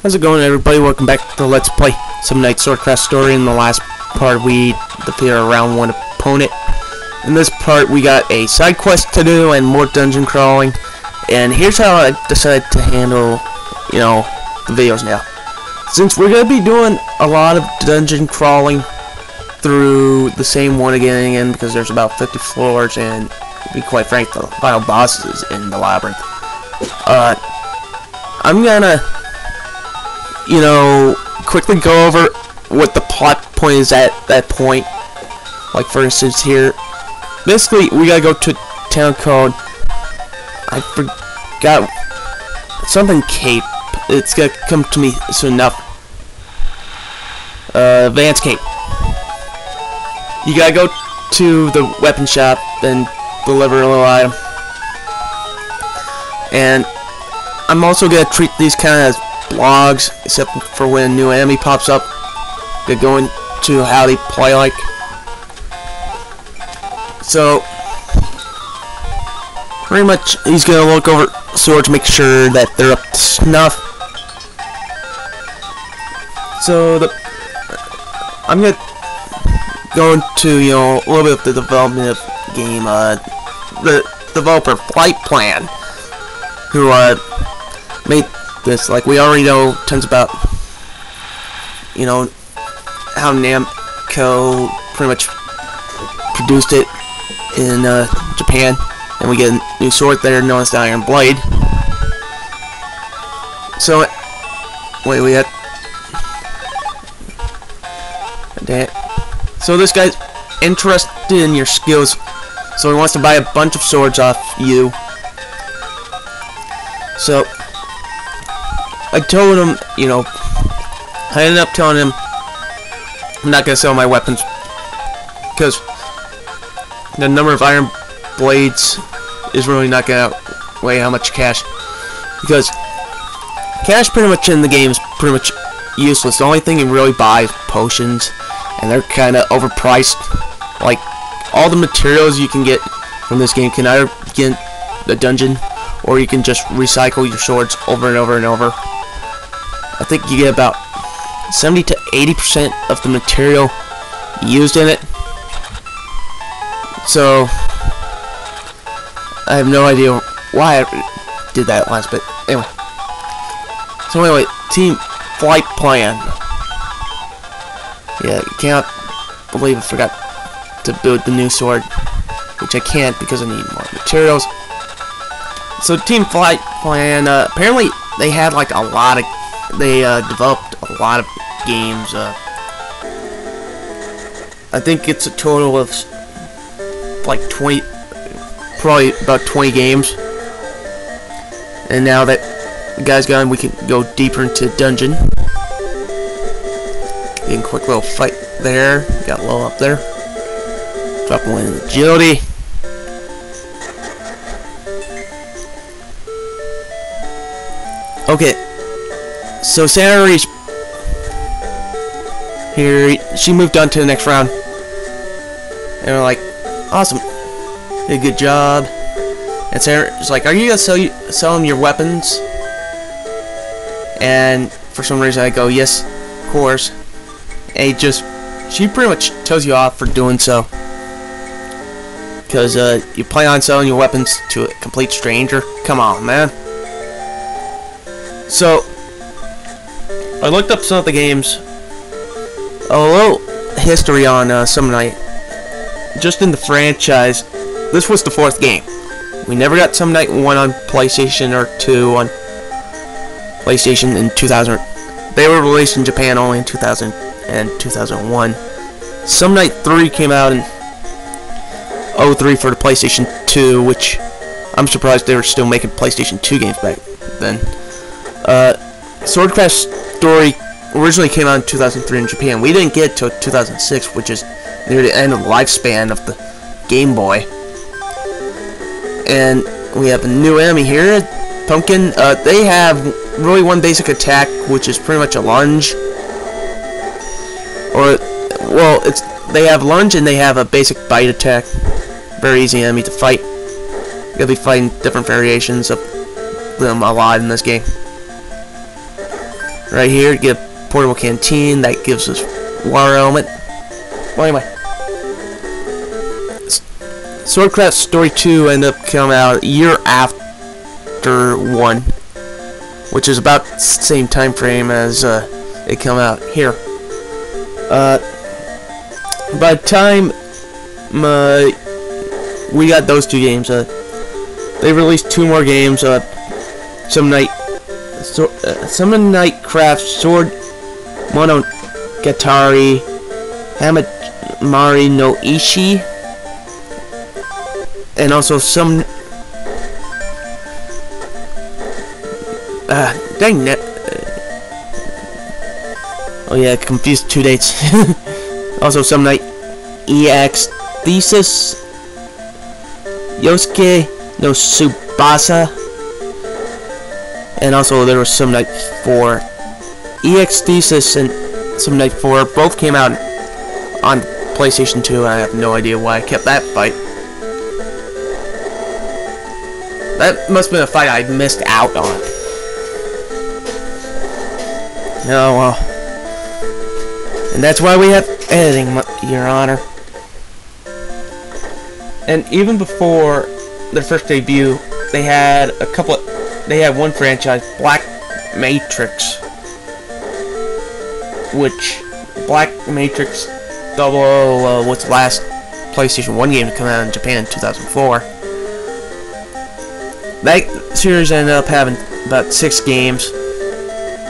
How's it going, everybody? Welcome back to Let's Play some Night Swordcraft story. In the last part, we defeated a round 1 opponent. In this part, we got a side quest to do and more dungeon crawling. And here's how I decided to handle, the videos now. Since we're going to be doing a lot of dungeon crawling through the same one again and again, because there's about 50 floors, and to be quite frank, the final boss is in the labyrinth. I'm gonna quickly go over what the plot point is at that point. Like, for instance, here, basically, we gotta go to a town called, I forgot, something Cape. It's gonna come to me soon enough. Vance Cape. You gotta go to the weapon shop and deliver a little item. And I'm also gonna treat these kind of blogs, except for when a new enemy pops up. They're going to how they play like. So pretty much he's gonna look over swords, make sure that they're up to snuff. So I'm gonna go into a little bit of the development of the game. The developer Flight Plan, who made this. Like, we already know tons about how Namco pretty much produced it in Japan, and we get a new sword there known as the Iron Blade. So wait, we had so this guy's interested in your skills, so he wants to buy a bunch of swords off you. So I told him, I ended up telling him I'm not gonna sell my weapons because the number of iron blades is really not gonna outweigh how much cash. Because cash pretty much in the game is pretty much useless. The only thing you really buy is potions, and they're kind of overpriced. Like, all the materials you can get from this game can either get in the dungeon, or you can just recycle your swords over and over and over. I think you get about 70 to 80% of the material used in it. So I have no idea why I did that last bit. Anyway. So anyway, Team Flight Plan. Yeah, I can't believe I forgot to build the new sword, which I can't because I need more materials. So Team Flight Plan, apparently they had like a lot of, they developed a lot of games. I think it's a total of like 20, probably about 20 games. And now that the guy's gone, we can go deeper into dungeon. Getting a quick little fight there. Got low up there. Drop one in agility. Okay, so Sarah's here. She moved on to the next round, and we're like, awesome, did a good job. And Sarah's like, are you gonna sell him your weapons? And for some reason I go, yes, of course. And she pretty much tells you off for doing so, because you plan on selling your weapons to a complete stranger. Come on, man. So I looked up some of the games, a little history on Summon Night. Just in the franchise, this was the 4th game. We never got Summon Night 1 on PlayStation or 2 on PlayStation in 2000. They were released in Japan only in 2000 and 2001. Summon Night 3 came out in 03 for the PlayStation 2, which I'm surprised they were still making PlayStation 2 games back then. Swordcraft story originally came out in 2003 in Japan. We didn't get it till 2006, which is near the end of the lifespan of the Game Boy. And we have a new enemy here, Pumpkin. They have really one basic attack, which is pretty much a lunge. Or, well, they have lunge and they have a basic bite attack. Very easy enemy to fight. You'll be fighting different variations of them a lot in this game. right here. Get a portable canteen that gives us water element. Well, anyway, Swordcraft Story 2 ended up coming out a year after 1, which is about the same time frame as it came out here. By the time we got those 2 games, they released 2 more games. Some Nightcraft Sword Monogatari Hamamari no Ishi, and also some dang it. Oh yeah, confused 2 dates. Also some Night EX Thesis Yosuke no Tsubasa, and also there was some Night 4 EX Thesis and some Night 4 both came out on PlayStation 2, and I have no idea why I kept that fight. That must have been a fight I missed out on. Oh well. And that's why we have editing, Your Honor. And even before their first debut, they had one franchise, Black Matrix, which Black Matrix was the last PlayStation 1 game to come out in Japan in 2004. That series ended up having about 6 games.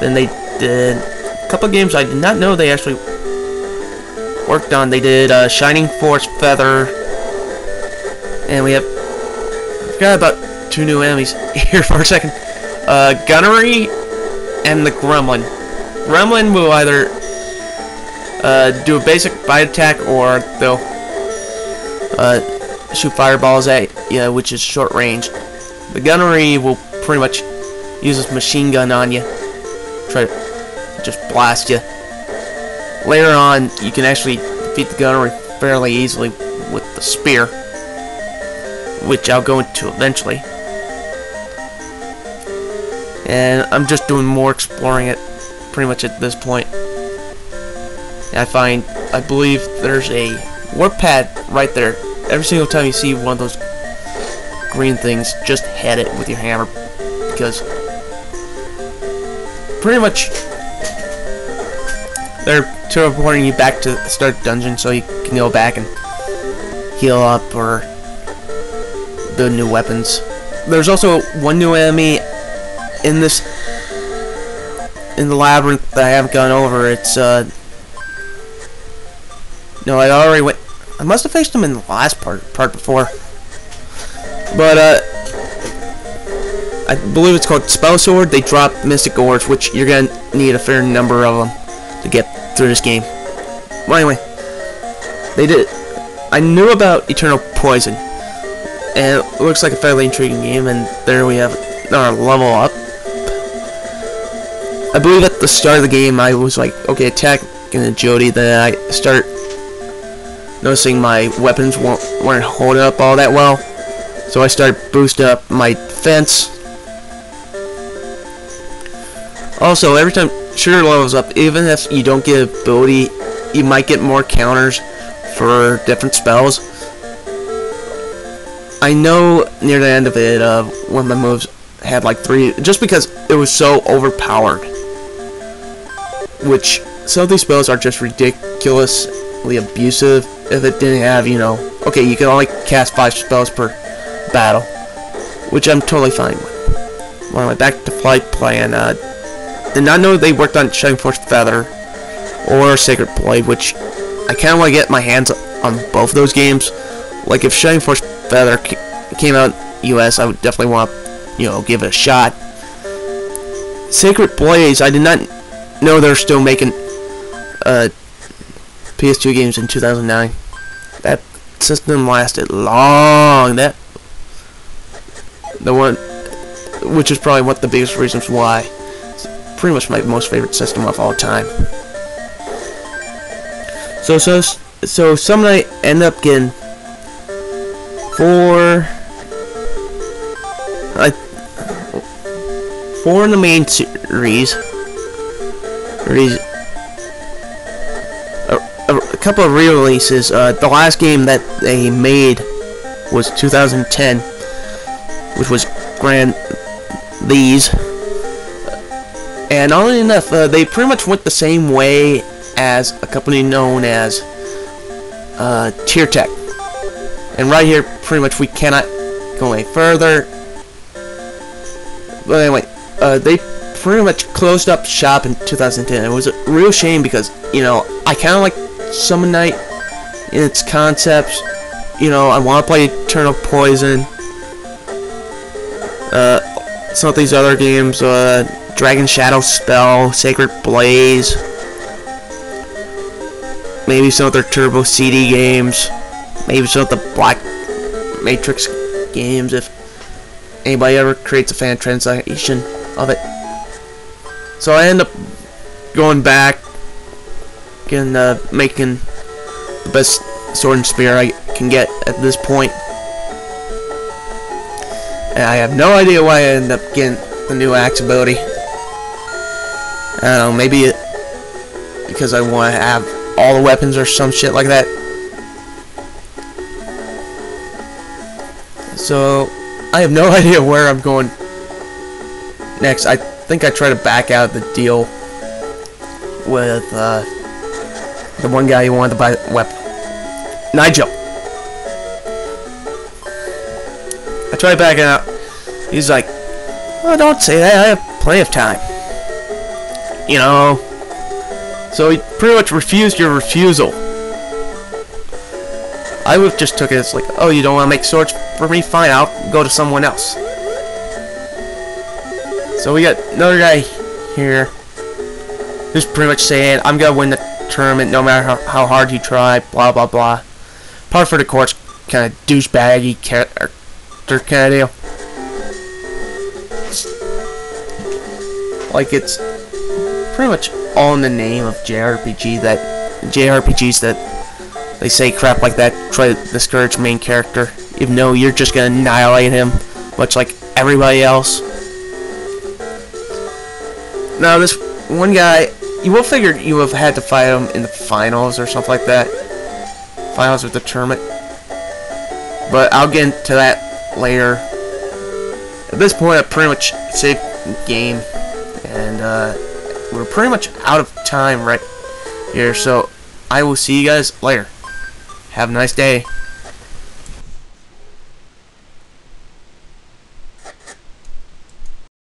Then they did a couple of games I did not know they actually worked on. They did Shining Force Feather, and we forgot about 2 new enemies here for a second. Gunnery and the Gremlin. Gremlin will either do a basic bite attack, or they'll shoot fireballs at you, which is short range. The Gunnery will pretty much use this machine gun on you, try to just blast you. Later on, you can actually defeat the Gunnery fairly easily with the spear, which I'll go into eventually. And I'm just doing more exploring it pretty much at this point. I believe there's a warp pad right there. Every single time you see one of those green things, just hit it with your hammer, because pretty much they're teleporting you back to the start dungeon so you can go back and heal up or build new weapons. There's also one new enemy in the labyrinth that I haven't gone over. It's no, I already went. I must have faced him in the last part before. But I believe it's called Spell Sword. They drop Mystic Ores, which you're gonna need a fair number of them to get through this game. Well, anyway, I knew about Eternal Poison, and it looks like a fairly intriguing game. And there we have our level up. I believe at the start of the game I was like, okay, attacking agility. Then I start noticing my weapons weren't holding up all that well. So I started boosting up my defense. Also, every time Sugar levels up, even if you don't get ability, you might get more counters for different spells. I know near the end of it, one of my moves had like 3, just because it was so overpowered. Which, some of these spells are just ridiculously abusive. If it didn't have, okay, you can only cast 5 spells per battle, which I'm totally fine with. Well, my back to flight plan, did not know they worked on Shining Force Feather or Sacred Blade, which I kind of want to get my hands on both those games. Like, if Shining Force Feather came out US, I would definitely want to, give it a shot. Sacred Blades, I did not know they're still making PS2 games in 2009. That system lasted long. The one, which is probably one of the biggest reasons why it's pretty much my most favorite system of all time. So some night I end up getting 4 in the main series, a couple of re-releases. The last game that they made was 2010, which was Grand These. And oddly enough, they pretty much went the same way as a company known as Tier Tech. And right here, pretty much we cannot go any further. But anyway, they pretty much closed up shop in 2010. It was a real shame because, you know, I kind of like Summon Night in its concepts. You know, I want to play Eternal Poison. Some of these other games, Dragon Shadow Spell, Sacred Blaze. Maybe some of their Turbo CD games. Maybe some of the Black Matrix games, if anybody ever creates a fan translation of it. So I end up going back and making the best sword and spear I can get at this point. And I have no idea why I ended up getting the new axe ability. I don't know, maybe because I want to have all the weapons or some shit like that. So I have no idea where I'm going next. I think I try to back out of the deal with the one guy who wanted to buy the weapon, Nigel. I tried backing out. He's like, "Oh, don't say that. I have plenty of time." You know. So he pretty much refused your refusal. I would have just took it as like, "Oh, you don't want to make swords for me? Fine, I'll go to someone else." So we got another guy here who's pretty much saying, "I'm gonna win the tournament no matter how hard you try." Blah blah blah. Par for the course, kind of douchebaggy character kind of deal. Like it's pretty much all in the name of JRPGs that they say crap like that, try to discourage main character, even though you're just gonna annihilate him, much like everybody else. Now this one guy, you will figure you would have had to fight him in the finals or something like that. Finals of the tournament. But I'll get into that later. At this point I pretty much saved the game. And we're pretty much out of time right here. So I will see you guys later. Have a nice day.